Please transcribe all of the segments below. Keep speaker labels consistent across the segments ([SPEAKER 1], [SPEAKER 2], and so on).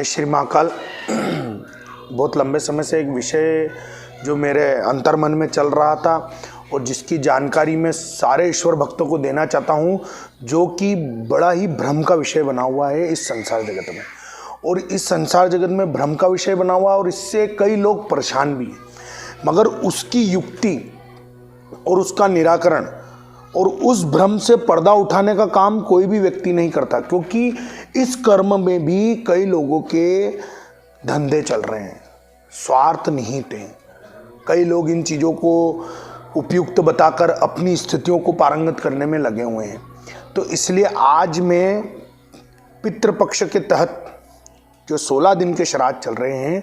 [SPEAKER 1] श्री महाकाल। बहुत लंबे समय से एक विषय जो मेरे अंतर्मन में चल रहा था और जिसकी जानकारी मैं सारे ईश्वर भक्तों को देना चाहता हूँ, जो कि बड़ा ही भ्रम का विषय बना हुआ है इस संसार जगत में। और इस संसार जगत में भ्रम का विषय बना हुआ और इससे कई लोग परेशान भी हैं, मगर उसकी युक्ति और उसका निराकरण और उस भ्रम से पर्दा उठाने का काम कोई भी व्यक्ति नहीं करता, क्योंकि इस कर्म में भी कई लोगों के धंधे चल रहे हैं, स्वार्थ निहित हैं। कई लोग इन चीज़ों को उपयुक्त बताकर अपनी स्थितियों को पारंगत करने में लगे हुए हैं। तो इसलिए आज मैं पितृपक्ष के तहत जो 16 दिन के श्राद्ध चल रहे हैं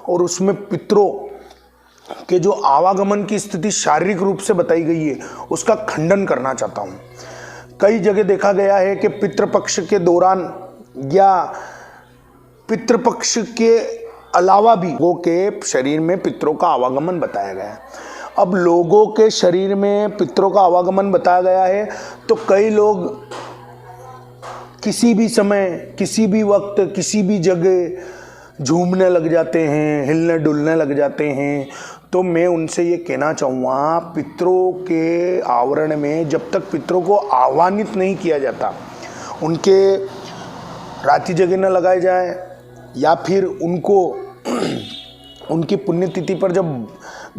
[SPEAKER 1] और उसमें पितरों कि जो आवागमन की स्थिति शारीरिक रूप से बताई गई है उसका खंडन करना चाहता हूँ। कई जगह देखा गया है कि पितृपक्ष के दौरान या पितृपक्ष के अलावा भी लोगों के शरीर में पितरों का आवागमन बताया गया है। अब लोगों के शरीर में पितरों का आवागमन बताया गया है तो कई लोग किसी भी समय, किसी भी वक्त, किसी भी जगह झूमने लग जाते हैं, हिलने डुलने लग जाते हैं। तो मैं उनसे ये कहना चाहूँगा, पितरों के आवरण में जब तक पितरों को आह्वानित नहीं किया जाता, उनके राति जगह न लगाए जाए या फिर उनको उनकी पुण्यतिथि पर जब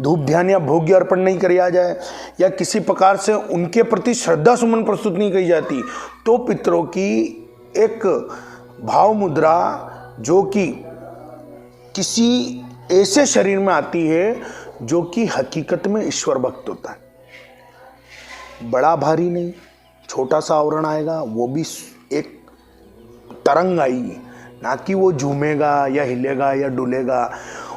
[SPEAKER 1] धूप ध्यान या भोग्य अर्पण नहीं किया जाए या किसी प्रकार से उनके प्रति श्रद्धा सुमन प्रस्तुत नहीं की जाती, तो पितरों की एक भाव मुद्रा जो कि किसी ऐसे शरीर में आती है जो कि हकीकत में ईश्वर भक्त होता है। बड़ा भारी नहीं, छोटा सा आवरण आएगा, वो भी एक तरंग आएगी, ना कि वो झूमेगा या हिलेगा या डुलेगा।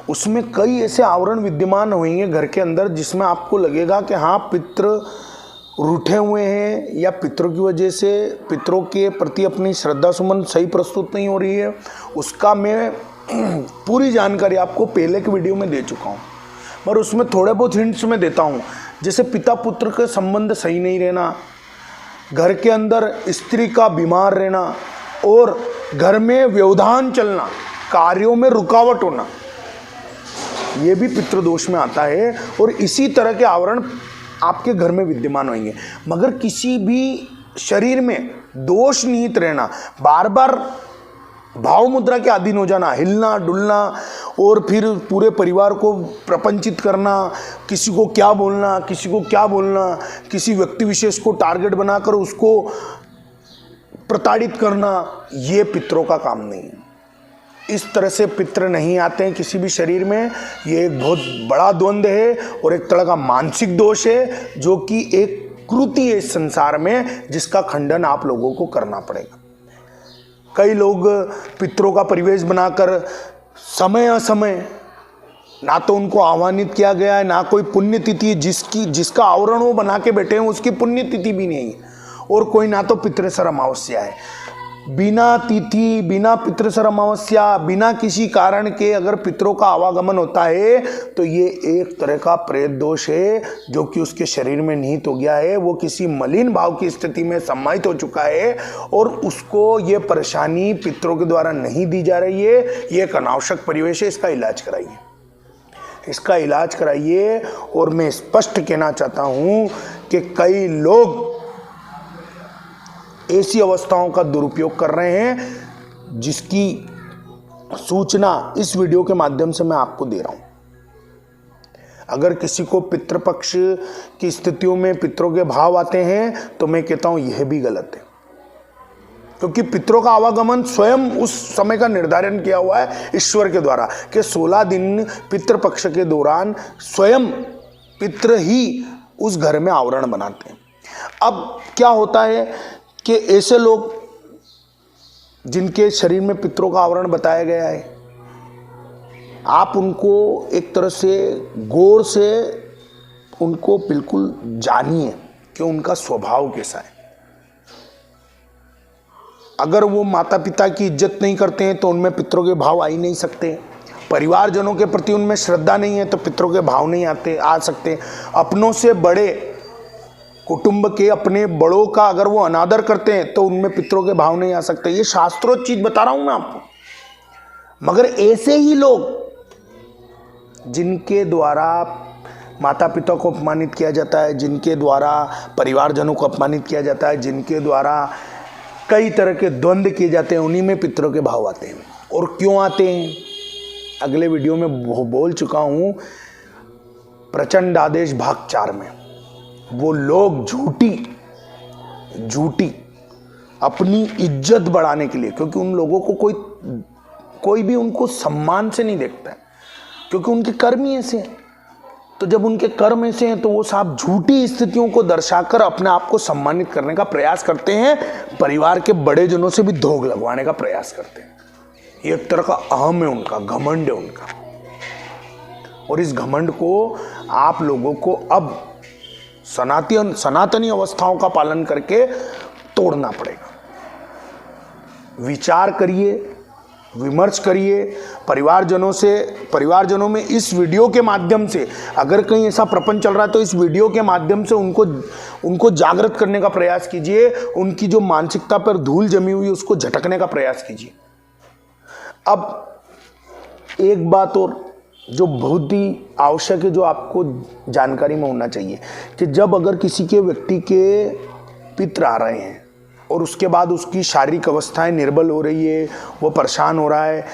[SPEAKER 1] उसमें कई ऐसे आवरण विद्यमान होंगे घर के अंदर जिसमें आपको लगेगा कि हाँ, पितृ रूठे हुए हैं या पितरों की वजह से पितरों के प्रति अपनी श्रद्धा सुमन सही प्रस्तुत नहीं हो रही है। उसका मैं पूरी जानकारी आपको पहले के वीडियो में दे चुका हूँ, पर उसमें थोड़े बहुत हिंट्स में देता हूँ। जैसे पिता पुत्र के संबंध सही नहीं रहना, घर के अंदर स्त्री का बीमार रहना और घर में व्यवधान चलना, कार्यों में रुकावट होना, ये भी पितृदोष में आता है। और इसी तरह के आवरण आपके घर में विद्यमान होंगे। मगर किसी भी शरीर में दोष निहित रहना, बार बार भाव मुद्रा के अधीन हो जाना, हिलना डुलना और फिर पूरे परिवार को प्रपंचित करना, किसी को क्या बोलना, किसी को क्या बोलना, किसी व्यक्ति विशेष को टारगेट बनाकर उसको प्रताड़ित करना, ये पितरों का काम नहीं है। इस तरह से पितृ नहीं आते हैं किसी भी शरीर में। ये एक बहुत बड़ा द्वंद्व है और एक तरह का मानसिक दोष है जो कि एक कृति है इस संसार में, जिसका खंडन आप लोगों को करना पड़ेगा। कई लोग पितरों का परिवेश बनाकर समय असमय, ना तो उनको आह्वानित किया गया है, ना कोई पुण्यतिथि जिसका आवरण वो बना के बैठे हैं उसकी पुण्यतिथि भी नहीं है, और कोई ना तो पितृसर अमावस्या है। बिना तिथि, बिना पितृसर अमावस्या, बिना किसी कारण के अगर पितरों का आवागमन होता है तो ये एक तरह का प्रेत दोष है जो कि उसके शरीर में निहित हो गया है। वो किसी मलिन भाव की स्थिति में सम्मानित हो चुका है और उसको ये परेशानी पितरों के द्वारा नहीं दी जा रही है। ये एक अनावश्यक परिवेश है, इसका इलाज कराइए, इसका इलाज कराइए। और मैं स्पष्ट कहना चाहता हूँ कि कई लोग ऐसी अवस्थाओं का दुरुपयोग कर रहे हैं जिसकी सूचना इस वीडियो के माध्यम से मैं आपको दे रहा हूं। अगर किसी को पितृपक्ष की स्थितियों में पितरों के भाव आते हैं तो मैं कहता हूं यह भी गलत है, क्योंकि पितरों का आवागमन स्वयं उस समय का निर्धारण किया हुआ है ईश्वर के द्वारा कि 16 दिन पितृपक्ष के दौरान स्वयं पितृ ही उस घर में आवरण बनाते हैं। अब क्या होता है कि ऐसे लोग जिनके शरीर में पितरों का आवरण बताया गया है, आप उनको एक तरह से गौर से उनको बिल्कुल जानिए कि उनका स्वभाव कैसा है। अगर वो माता पिता की इज्जत नहीं करते हैं तो उनमें पितरों के भाव आ ही नहीं सकते। परिवारजनों के प्रति उनमें श्रद्धा नहीं है तो पितरों के भाव नहीं आ सकते। अपनों से बड़े कुटुंब के अपने बड़ों का अगर वो अनादर करते हैं तो उनमें पितरों के भाव नहीं आ सकते। ये शास्त्रोक्त चीज बता रहा हूं मैं आपको। मगर ऐसे ही लोग जिनके द्वारा माता पिता को अपमानित किया जाता है, जिनके द्वारा परिवारजनों को अपमानित किया जाता है, जिनके द्वारा कई तरह के द्वंद्व किए जाते हैं, उन्हीं में पितरों के भाव आते हैं। और क्यों आते हैं अगले वीडियो में बोल चुका हूं। प्रचंड आदेश भाग 4 में वो लोग झूठी अपनी इज्जत बढ़ाने के लिए, क्योंकि उन लोगों को कोई भी उनको सम्मान से नहीं देखता है, क्योंकि उनके कर्म ही ऐसे हैं। तो जब उनके कर्म ऐसे हैं तो वो साहब झूठी स्थितियों को दर्शाकर अपने आप को सम्मानित करने का प्रयास करते हैं, परिवार के बड़े जनों से भी धोख लगवाने का प्रयास करते हैं। ये एक तरह का अहम है उनका, घमंड है उनका। और इस घमंड को आप लोगों को अब सनातनी अवस्थाओं का पालन करके तोड़ना पड़ेगा। विचार करिए, विमर्श करिए परिवारजनों में इस वीडियो के माध्यम से, अगर कहीं ऐसा प्रपंच चल रहा है तो इस वीडियो के माध्यम से उनको जागृत करने का प्रयास कीजिए। उनकी जो मानसिकता पर धूल जमी हुई उसको झटकने का प्रयास कीजिए। अब एक बात और जो बहुत ही आवश्यक है, जो आपको जानकारी में होना चाहिए, कि जब अगर किसी के व्यक्ति के पित्र आ रहे हैं और उसके बाद उसकी शारीरिक अवस्थाएं निर्बल हो रही है, वो परेशान हो रहा है,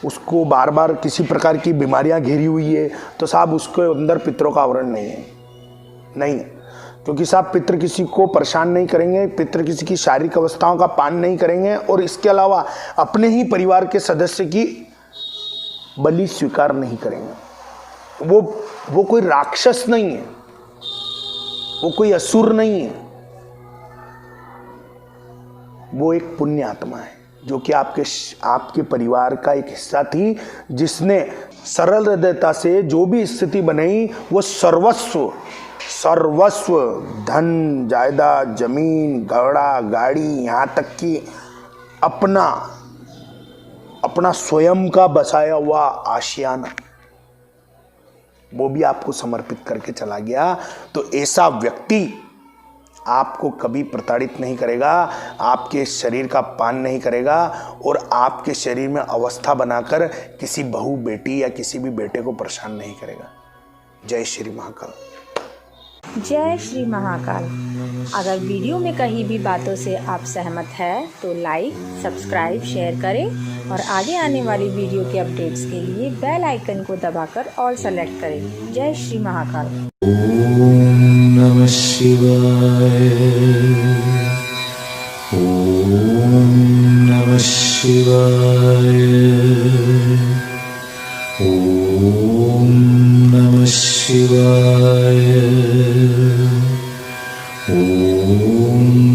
[SPEAKER 1] उसको बार बार किसी प्रकार की बीमारियां घेरी हुई है, तो साहब उसके अंदर पितरों का आवरण नहीं, क्योंकि साहब पितर किसी को परेशान नहीं करेंगे, पितर किसी की शारीरिक अवस्थाओं का पान नहीं करेंगे, और इसके अलावा अपने ही परिवार के सदस्य की बलि स्वीकार नहीं करेंगे। वो कोई राक्षस नहीं है, वो कोई असुर नहीं है, वो एक पुण्य आत्मा है जो कि आपके परिवार का एक हिस्सा थी, जिसने सरल हृदयता से जो भी स्थिति बनाई वो सर्वस्व धन जायदाद, जमीन, घोड़ा, गाड़ी, यहाँ तक कि अपना स्वयं का बसाया हुआ आशियाना वो भी आपको समर्पित करके चला गया। तो ऐसा व्यक्ति आपको कभी प्रताड़ित नहीं करेगा, आपके शरीर का पान नहीं करेगा, और आपके शरीर में अवस्था बनाकर किसी बहू, बेटी या किसी भी बेटे को परेशान नहीं करेगा। जय श्री महाकाल।
[SPEAKER 2] जय श्री महाकाल। अगर वीडियो में कहीं भी बातों से आप सहमत हैं तो लाइक, सब्सक्राइब, शेयर करें और आगे आने वाली वीडियो के अपडेट्स के लिए बेल आइकन को दबाकर ऑल सेलेक्ट करें। जय श्री महाकाल।
[SPEAKER 3] ओम नमः शिवाय। ओम नमः शिवाय। ओम नमः शिवाय। ओम